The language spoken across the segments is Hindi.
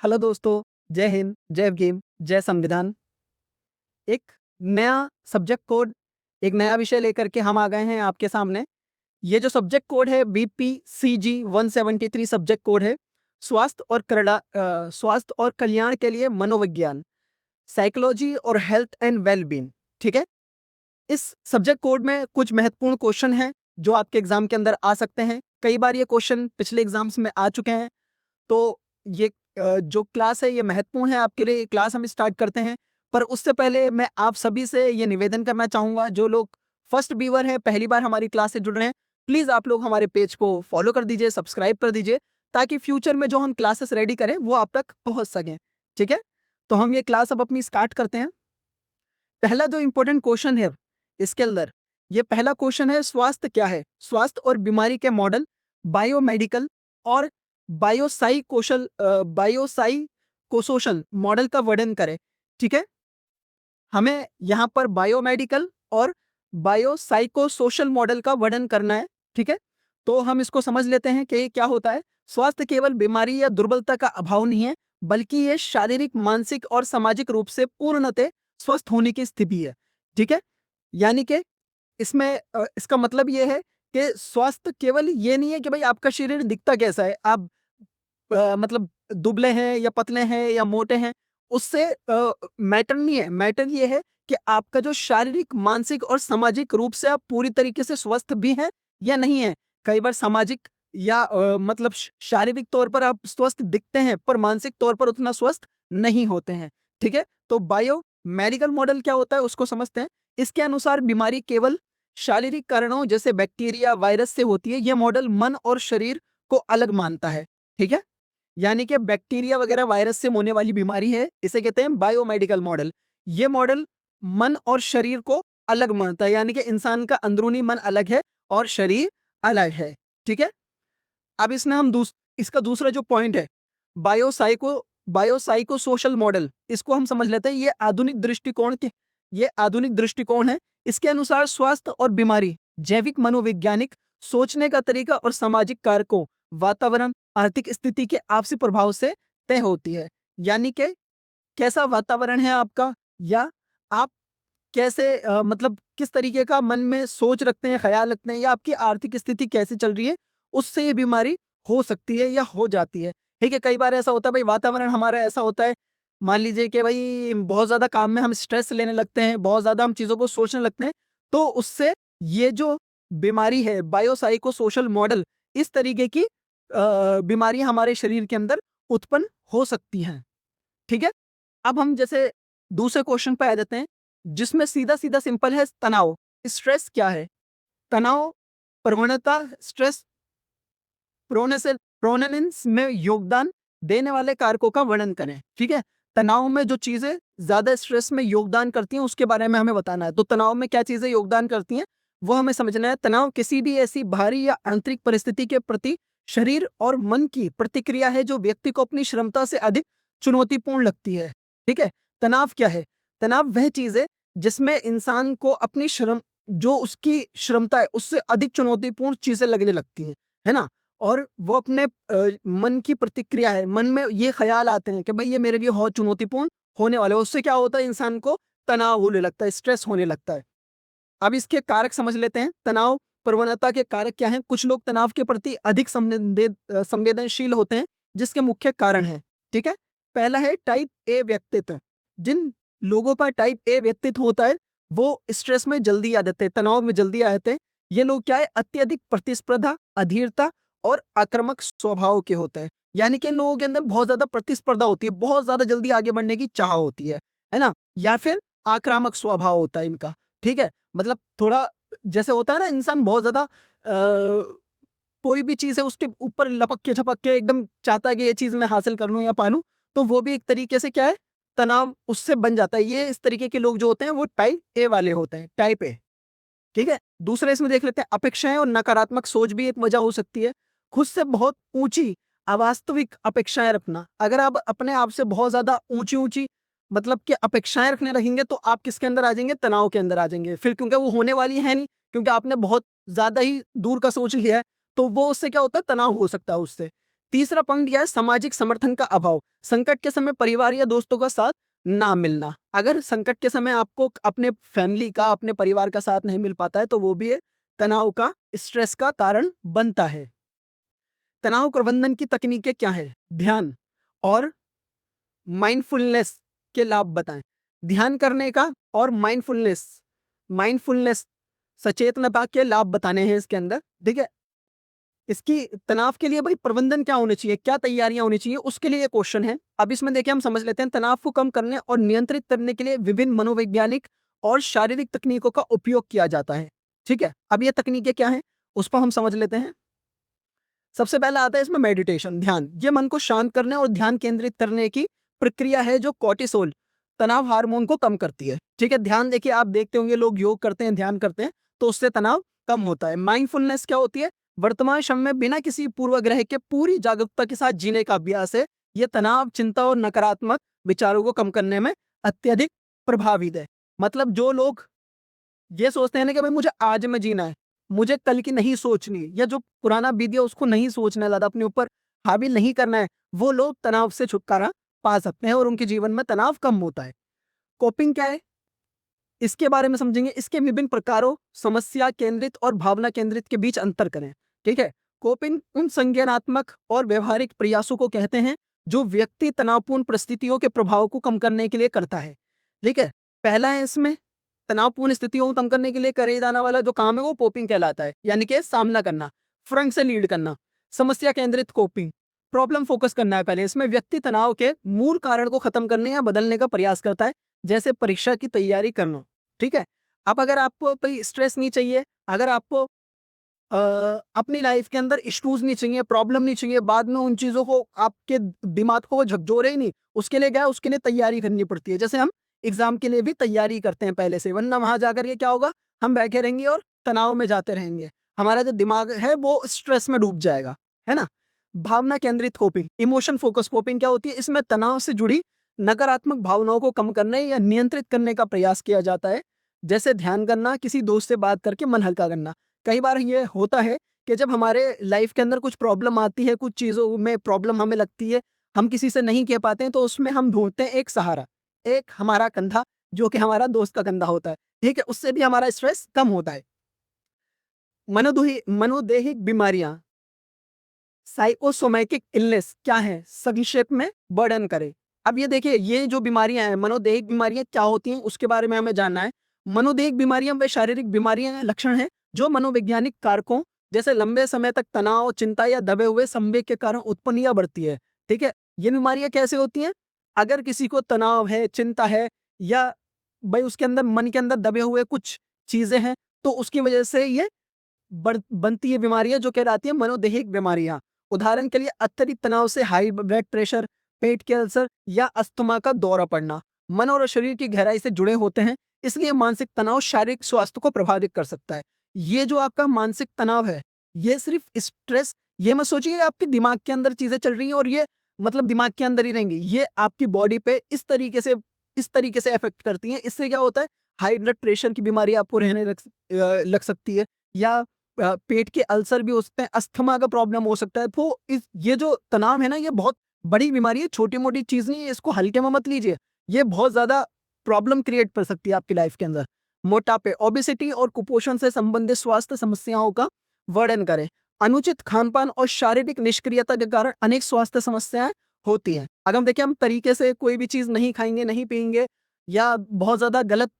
हेलो दोस्तों, जय हिंद, जय भीम, जय संविधान। एक नया सब्जेक्ट कोड, एक नया विषय लेकर के हम आ गए हैं आपके सामने। ये जो सब्जेक्ट कोड है बीपीसीजी 173 सब्जेक्ट कोड है। स्वास्थ्य और कल्याण के लिए मनोविज्ञान, साइकोलॉजी और हेल्थ एंड वेलबींग। ठीक है। इस सब्जेक्ट कोड में कुछ महत्वपूर्ण क्वेश्चन हैं जो आपके एग्जाम के अंदर आ सकते हैं। कई बार ये क्वेश्चन पिछले एग्जाम्स में आ चुके हैं। तो ये जो क्लास है ये महत्वपूर्ण है आपके लिए। ये क्लास हम स्टार्ट करते हैं, पर उससे पहले मैं आप सभी से ये निवेदन करना चाहूँगा, जो लोग फर्स्ट व्यूअर हैं, पहली बार हमारी क्लास से जुड़ रहे हैं, प्लीज़ आप लोग हमारे पेज को फॉलो कर दीजिए, सब्सक्राइब कर दीजिए, ताकि फ्यूचर में जो हम क्लासेस रेडी करें वो आप तक पहुँच सकें। ठीक है? तो हम ये क्लास अब अपनी स्टार्ट करते हैं। पहला जो इंपॉर्टेंट क्वेश्चन है इसके अंदर, ये पहला क्वेश्चन है, स्वास्थ्य क्या है? स्वास्थ्य और बीमारी के मॉडल, बायोमेडिकल और बायोसाइकोसोशल मॉडल का वर्णन करें। ठीक है। हमें यहाँ पर बायोमेडिकल और बायोसाइकोसोशल मॉडल का वर्णन करना है। ठीक है। तो हम इसको समझ लेते हैं कि ये क्या होता है। स्वास्थ्य केवल बीमारी या दुर्बलता का अभाव नहीं है, बल्कि ये शारीरिक, मानसिक और सामाजिक रूप से पूर्णतः स्वस्थ होने की स्थिति है। ठीक है। यानी कि इसमें इसका मतलब ये है कि स्वास्थ्य केवल ये नहीं है कि भाई आपका शरीर दिखता कैसा है, आप मतलब दुबले हैं या पतले हैं या मोटे हैं, उससे मैटर नहीं है। मैटर ये है कि आपका जो शारीरिक, मानसिक और सामाजिक रूप से आप पूरी तरीके से स्वस्थ भी हैं या नहीं है। कई बार सामाजिक या मतलब शारीरिक तौर पर आप स्वस्थ दिखते हैं, पर मानसिक तौर पर उतना स्वस्थ नहीं होते हैं। ठीक है। तो बायो मेडिकल मॉडल क्या होता है उसको समझते हैं। इसके अनुसार बीमारी केवल शारीरिक कारणों जैसे बैक्टीरिया, वायरस से होती है। यह मॉडल मन और शरीर को अलग मानता है। ठीक है। यानी कि बैक्टीरिया वगैरह, वायरस से होने वाली बीमारी है, इसे कहते हैं बायोमेडिकल मॉडल। ये मॉडल मन और शरीर को अलग मानता है, यानी कि इंसान का अंदरूनी मन अलग है और शरीर अलग है। ठीक है। अब इसमें हम इसका दूसरा जो पॉइंट है, बायोसाइको बायोसाइको सोशल मॉडल, इसको हम समझ लेते हैं। ये आधुनिक दृष्टिकोण है। इसके अनुसार स्वास्थ्य और बीमारी जैविक, मनोवैज्ञानिक, सोचने का तरीका और सामाजिक कारकों, वातावरण, आर्थिक स्थिति के आपसी प्रभाव से तय होती है। यानी कि कैसा वातावरण है आपका, या आप कैसे मतलब किस तरीके का मन में सोच रखते हैं, ख्याल रखते हैं, या आपकी आर्थिक स्थिति कैसे चल रही है, उससे ये बीमारी हो सकती है या हो जाती है। ठीक है। कई बार ऐसा होता है भाई, वातावरण हमारा ऐसा होता है, मान लीजिए कि भाई बहुत ज्यादा काम में हम स्ट्रेस लेने लगते हैं, बहुत ज्यादा हम चीजों को सोचने लगते हैं, तो उससे ये जो बीमारी है बायोसाइको सोशल मॉडल, इस तरीके की बीमारियां हमारे शरीर के अंदर उत्पन्न हो सकती हैं। ठीक है। अब हम जैसे दूसरे क्वेश्चन पे आ जाते हैं, जिसमें सीधा सीधा सिंपल है, तनाव। स्ट्रेस क्या है? तनाव प्रवणता, स्ट्रेस प्रोनेंस में योगदान देने वाले कारकों का वर्णन करें। ठीक है। तनाव में जो चीजें ज्यादा स्ट्रेस में योगदान करती हैं उसके बारे में हमें बताना है। तो तनाव में क्या चीजें योगदान करती हैं वो हमें समझना है। तनाव किसी भी ऐसी बाहरी या आंतरिक परिस्थिति के प्रति शरीर और मन की प्रतिक्रिया है जो व्यक्ति को अपनी क्षमता से अधिक चुनौतीपूर्ण लगती है। ठीक है। तनाव क्या है? तनाव वह चीज है जिसमें इंसान को अपनी श्रम, जो उसकी क्षमता है, उससे अधिक चुनौतीपूर्ण चीजें लगने लगती हैं, है ना। और वो अपने मन की प्रतिक्रिया है, मन में ये ख्याल आते हैं कि भाई ये मेरे लिए बहुत चुनौतीपूर्ण होने वाला है। उससे क्या होता है, इंसान को तनाव होने लगता है, स्ट्रेस होने लगता है। अब इसके कारक समझ लेते हैं। तनाव प्रवणता के कारक क्या हैं? कुछ लोग तनाव के प्रति अधिक संवेदनशील होते हैं, जिसके मुख्य कारण हैं। ठीक है। पहला है टाइप ए व्यक्तित्व। जिन लोगों का टाइप ए व्यक्तित्व होता है वो स्ट्रेस में जल्दी आ जाते हैं, तनाव में जल्दी आ जाते हैं। ये लोग क्या है, अत्यधिक प्रतिस्पर्धा, अधीरता और आक्रामक स्वभाव के होते हैं। यानी कि इन लोगों के अंदर बहुत ज्यादा प्रतिस्पर्धा होती है, बहुत ज्यादा जल्दी आगे बढ़ने की चाह होती है ना। या फिर आक्रामक स्वभाव होता है इनका। ठीक है। मतलब थोड़ा जैसे होता है ना, इंसान बहुत ज्यादा कोई भी चीज है उसके ऊपर लपक के झपक के एकदम चाहता है कि ये चीज मैं हासिल कर लूं या पा लूं, तो वो भी एक तरीके से क्या है, तनाव उससे बन जाता है। ये इस तरीके के लोग जो होते हैं वो टाइप ए वाले होते हैं, टाइप ए। ठीक है। दूसरे इसमें देख लेते हैं, अपेक्षाएं और नकारात्मक सोच भी एक वजह हो सकती है। खुद से बहुत ऊंची अवास्तविक अपेक्षाएं रखना। अगर आप अपने आप से बहुत ज्यादा ऊंची ऊंची मतलब कि अपेक्षाएं रखने लगेंगे, तो आप किसके अंदर आ जाएंगे, तनाव के अंदर आ जाएंगे फिर, क्योंकि वो होने वाली है नहीं, क्योंकि आपने बहुत ज्यादा ही दूर का सोच लिया है। तो वो उससे क्या होता है, तनाव हो सकता है उससे। तीसरा पॉइंट यह है सामाजिक समर्थन का अभाव। संकट के समय परिवार या दोस्तों का साथ ना मिलना। अगर संकट के समय आपको अपने फैमिली का, अपने परिवार का साथ नहीं मिल पाता है तो वो भी एक तनाव का, स्ट्रेस का कारण बनता है। तनाव प्रबंधन की तकनीकें क्या है? ध्यान और माइंडफुलनेस के लाभ बताएं। ध्यान करने का और माइंडफुलनेस, माइंडफुलनेस सचेतनता के लाभ बताने हैं इसके अंदर। ठीक है, इसकी तनाव के लिए भाई प्रबंधन क्या होनी चाहिए, क्या तैयारियां होनी चाहिए, उसके लिए क्वेश्चन है। अब इसमें देखिए हम समझ लेते हैं। तनाव को कम करने और नियंत्रित करने के लिए विभिन्न मनोवैज्ञानिक और शारीरिक तकनीकों का उपयोग किया जाता है। ठीक है, अब ये तकनीकें क्या है उस पर हम समझ लेते हैं। सबसे पहला आता है इसमें मेडिटेशन, ध्यान। ये मन को शांत करने और ध्यान केंद्रित करने की प्रक्रिया है जो कोर्टिसोल, तनाव हार्मोन को कम करती है। ठीक है, ध्यान देखिए, आप देखते होंगे लोग योग करते हैं, ध्यान करते हैं तो उससे तनाव कम होता है। माइंडफुलनेस क्या होती है? वर्तमान क्षण में बिना किसी पूर्वाग्रह के पूरी जागरूकता के साथ जीने का अभ्यास है। यह तनाव, चिंता और नकारात्मक विचारों को कम करने में अत्यधिक प्रभावी है। मतलब जो लोग ये सोचते हैं ना कि भाई मुझे आज में जीना है, मुझे कल की नहीं सोचनी, या जो पुराना बीत गया उसको नहीं सोचना है, ज्यादा अपने ऊपर हावी नहीं करना है, वो लोग तनाव से छुटकारा पा सकते हैं और उनके जीवन में तनाव कम होता है। कोपिंग क्या है इसके बारे में समझेंगे। इसके विभिन्न प्रकारों, समस्या केंद्रित और भावना केंद्रित के बीच अंतर करें। ठीक है, कोपिंग उन संज्ञानात्मक और व्यवहारिक प्रयासों को कहते हैं जो व्यक्ति तनावपूर्ण परिस्थितियों के प्रभाव को कम करने के लिए करता है। ठीक है, पहला है इसमें तनावपूर्ण स्थितियों को कम करने के लिए करे जाने वाला जो काम है वो कोपिंग कहलाता है, यानी कि सामना करना, फ्रंट से लीड करना। समस्या केंद्रित कोपिंग, प्रॉब्लम फोकस करना है पहले। इसमें व्यक्ति तनाव के मूल कारण को खत्म करने या बदलने का प्रयास करता है, जैसे परीक्षा की तैयारी करना। ठीक है, अब अगर आपको कोई स्ट्रेस नहीं चाहिए, अगर आपको अ, अपनी लाइफ के अंदर इश्यूज नहीं चाहिए, प्रॉब्लम नहीं चाहिए, बाद में उन चीजों को आपके दिमाग को वो झकझोरे ही नहीं, उसके लिए क्या है, उसके लिए तैयारी करनी पड़ती है। जैसे हम एग्जाम के लिए भी तैयारी करते हैं पहले से, वरना वहां जाकर के क्या होगा, हम बैठे रहेंगे और तनाव में जाते रहेंगे, हमारा जो दिमाग है वो स्ट्रेस में डूब जाएगा, है ना। भावना केंद्रित कोपिंग, इमोशन फोकस कोपिंग क्या होती है? इसमें तनाव से जुड़ी नकारात्मक भावनाओं को कम करने या नियंत्रित करने का प्रयास किया जाता है, जैसे ध्यान करना, किसी दोस्त से बात करके मन हल्का करना। कई बार ये होता है कि जब हमारे लाइफ के अंदर कुछ प्रॉब्लम आती है, कुछ चीज़ों में प्रॉब्लम हमें लगती है, हम किसी से नहीं कह पाते हैं, तो उसमें हम ढूंढते हैं एक सहारा, एक हमारा कंधा, जो कि हमारा दोस्त का कंधा होता है। ठीक है, उससे भी हमारा स्ट्रेस कम होता है। मनोदेहिक बीमारियां, साइकोसोमैटिक इलनेस क्या है, संक्षेप में वर्णन करें। अब ये देखिए, ये जो बीमारियां हैं, मनोदेहिक बीमारियां क्या होती हैं उसके बारे में हमें जानना है। मनोदेहिक बीमारियां वे शारीरिक बीमारियां हैं, लक्षण हैं जो मनोवैज्ञानिक कारकों जैसे लंबे समय तक तनाव, चिंता या दबे हुए संवेग के कारण उत्पन्न या बढ़ती है। ठीक है, ये बीमारियां कैसे होती हैं? अगर किसी को तनाव है, चिंता है, या भाई उसके अंदर मन के अंदर दबे हुए कुछ चीजें हैं, तो उसकी वजह से ये बनती है बीमारियां जो कहलाती है मनोदैहिक बीमारियां। उदाहरण के लिए अत्यधिक तनाव से हाई ब्लड प्रेशर, पेट के अल्सर या अस्थमा का दौरा पड़ना मन और शरीर की गहराई से जुड़े होते हैं, इसलिए मानसिक तनाव शारीरिक स्वास्थ्य को प्रभावित कर सकता है। ये जो आपका मानसिक तनाव है, ये सिर्फ स्ट्रेस, ये मत सोचिए आपके दिमाग के अंदर चीजें चल रही हैं और ये मतलब दिमाग के अंदर ही रहेंगी, ये आपकी बॉडी पे इस तरीके से इफेक्ट करती हैं। इससे क्या होता है, हाई ब्लड प्रेशर की बीमारी आपको लग सकती है, या पेट के अल्सर भी हो सकते हैं, अस्थमा का प्रॉब्लम हो सकता है। तो ये जो तनाव है ना, ये बहुत बड़ी बीमारी है, छोटी-मोटी चीज़ नहीं है, इसको हल्के में मत लीजिए। ये बहुत ज़्यादा प्रॉब्लम क्रिएट कर सकती है आपकी लाइफ के अंदर। मोटापे, ओबेसिटी और कुपोषण से संबंधित स्वास्थ्य समस्याओं का वर्णन करें। अनुचित खान-पान और शारीरिक निष्क्रियता के कारण अनेक स्वास्थ्य समस्याएँ होती हैं। अगर हम देखें, हम तरीके से कोई भी चीज़ नहीं खाएँगे, नहीं पिएँगे, या बहुत ज़्यादा गलत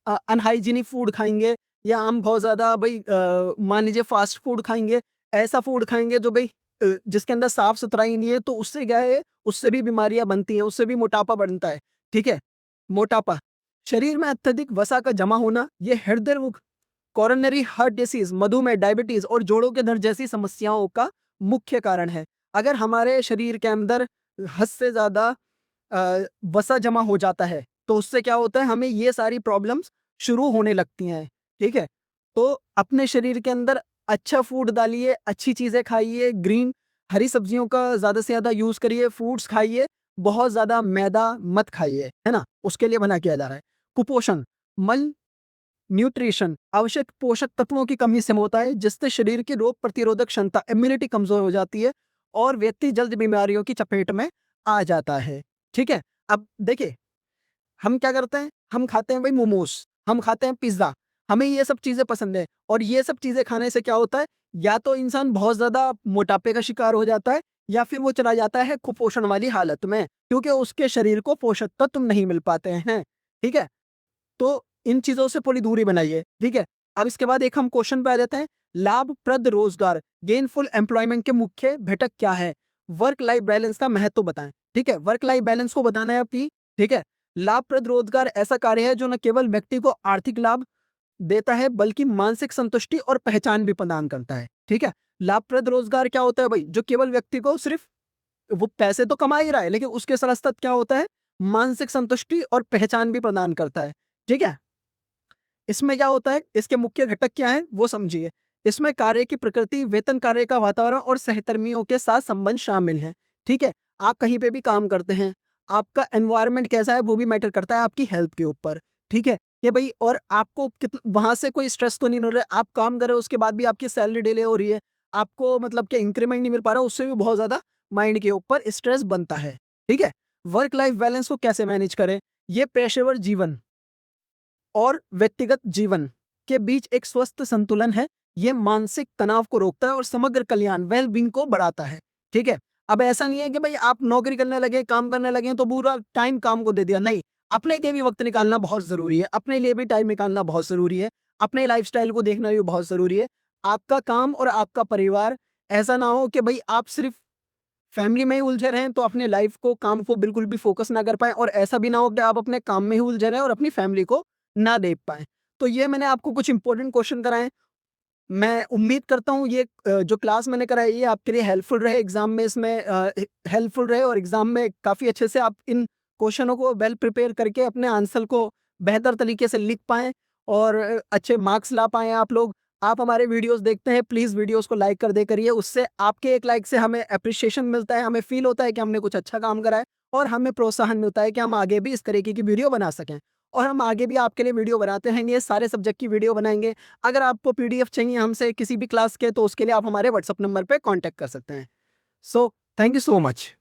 अनहाइजीनिक फूड खाएँगे, या हम बहुत ज़्यादा भाई मान लीजिए फास्ट फूड खाएँगे, ऐसा फूड खाएँगे जो भाई जिसके अंदर साफ-सुथराई नहीं है, तो उससे क्या है, उससे भी बीमारियाँ बनती हैं, उससे भी मोटापा बनता है। ठीक है? मोटापा, शरीर में अत्यधिक वसा का जमा होना, ये हृदय रोग, कोरोनरी हार्ट डिसीज़, मधुमेह, डायबिटीज़ और जोड़ों के दर्द जैसी समस्याओं का मुख्य कारण है। अगर हमारे शरीर के अंदर हद से ज़्यादा वसा जमा हो जाता है, तो उससे क्या होता है, हमें ये सारी प्रॉब्लम्स शुरू होने लगती हैं। ठीक है? तो अपने शरीर के अंदर अच्छा फूड डालिए, अच्छी चीज़ें खाइए, ग्रीन हरी सब्जियों का ज़्यादा से ज़्यादा यूज़ करिए, फ्रूट्स खाइए, बहुत ज़्यादा मैदा मत खाइए, है ना? उसके लिए मना किया जा रहा है। कुपोषण, मल न्यूट्रिशन, आवश्यक पोषक तत्वों की कमी से होता है, जिससे शरीर की रोग प्रतिरोधक क्षमता, इम्यूनिटी कमज़ोर हो जाती है और व्यक्ति जल्द बीमारियों की चपेट में आ जाता है। ठीक है, अब देखिए हम क्या करते हैं, हम खाते हैं भाई मोमोज, हम खाते हैं पिज्जा, हमें ये सब चीजें पसंद है और ये सब चीजें खाने से क्या होता है, या तो इंसान बहुत ज्यादा मोटापे का शिकार हो जाता है या फिर वो चला जाता है कुपोषण वाली हालत में, क्योंकि उसके शरीर को पोषक तत्व नहीं मिल पाते हैं। ठीक है, तो इन चीजों से पूरी दूरी बनाइए। ठीक है, अब इसके बाद एक हम क्वेश्चन पे आ जाते हैं, लाभप्रद रोजगार गेनफुल एम्प्लॉयमेंट के मुख्य घटक क्या है, वर्क लाइफ बैलेंस का महत्व बताएं। ठीक है, वर्क लाइफ बैलेंस को बताना है आपकी। ठीक है, लाभप्रद रोजगार ऐसा कार्य है जो न केवल व्यक्ति को आर्थिक लाभ देता है बल्कि मानसिक संतुष्टि और पहचान भी प्रदान करता है। ठीक है, लाभप्रद रोजगार क्या होता है भाई, जो केवल व्यक्ति को सिर्फ वो पैसे तो कमा ही रहा है लेकिन उसके साथ साथ क्या होता है, मानसिक संतुष्टि और पहचान भी प्रदान करता है। ठीक है, इसमें क्या होता है, इसके मुख्य घटक क्या है वो समझिए। इसमें कार्य की प्रकृति, वेतन, कार्य का वातावरण और सहकर्मियों के साथ संबंध शामिल हैं। ठीक है, आप कहीं पे भी काम करते हैं, आपका एनवायरनमेंट कैसा है वो भी मैटर करता है आपकी हेल्थ के ऊपर। ठीक है, कि भाई और आपको वहां से कोई स्ट्रेस तो नहीं हो रहा है, आप काम कर रहे हो उसके बाद भी आपकी सैलरी डिले हो रही है, आपको मतलब कि इंक्रीमेंट नहीं मिल पा रहा, उससे भी बहुत ज्यादा माइंड के ऊपर स्ट्रेस बनता है। ठीक है, वर्क लाइफ बैलेंस को कैसे मैनेज करें, ये पेशेवर जीवन और व्यक्तिगत जीवन के बीच एक स्वस्थ संतुलन है। ये मानसिक तनाव को रोकता है और समग्र कल्याण वेलबींग को बढ़ाता है। ठीक है, अब ऐसा नहीं है कि भाई आप नौकरी करने लगे, काम करने लगे तो पूरा टाइम काम को दे दिया, नहीं, अपने लिए भी वक्त निकालना बहुत जरूरी है, अपने लिए भी टाइम निकालना बहुत जरूरी है, अपने लाइफस्टाइल को देखना भी बहुत जरूरी है। आपका काम और आपका परिवार ऐसा ना हो कि भाई आप सिर्फ फैमिली में ही उलझे रहें तो अपने लाइफ को, काम को बिल्कुल भी फोकस ना कर पाए, और ऐसा भी ना हो कि आप अपने काम में ही उलझे रहें और अपनी फैमिली को ना देख पाए। तो ये मैंने आपको कुछ इंपॉर्टेंट क्वेश्चन कराए। मैं उम्मीद करता हूँ ये जो क्लास मैंने कराई ये आपके लिए हेल्पफुल रहे, एग्जाम में इसमें हेल्पफुल रहे और एग्जाम में काफ़ी अच्छे से आप इन क्वेश्चनों को वेल प्रिपेयर करके अपने आंसर को बेहतर तरीके से लिख पाएँ और अच्छे मार्क्स ला पाएँ आप लोग। आप हमारे वीडियोस देखते हैं, प्लीज़ वीडियोस को लाइक कर दे करिए, उससे आपके एक लाइक से हमें एप्रिसिएशन मिलता है, हमें फील होता है कि हमने कुछ अच्छा काम करा है और हमें प्रोत्साहन मिलता है कि हम आगे भी इस तरीके की वीडियो बना सकें। और हम आगे भी आपके लिए वीडियो बनाते रहेंगे, सारे सब्जेक्ट की वीडियो बनाएंगे। अगर आपको पीडीएफ चाहिए हमसे किसी भी क्लास के तो उसके लिए आप हमारे व्हाट्सएप नंबर पे कांटेक्ट कर सकते हैं। So thank you so much.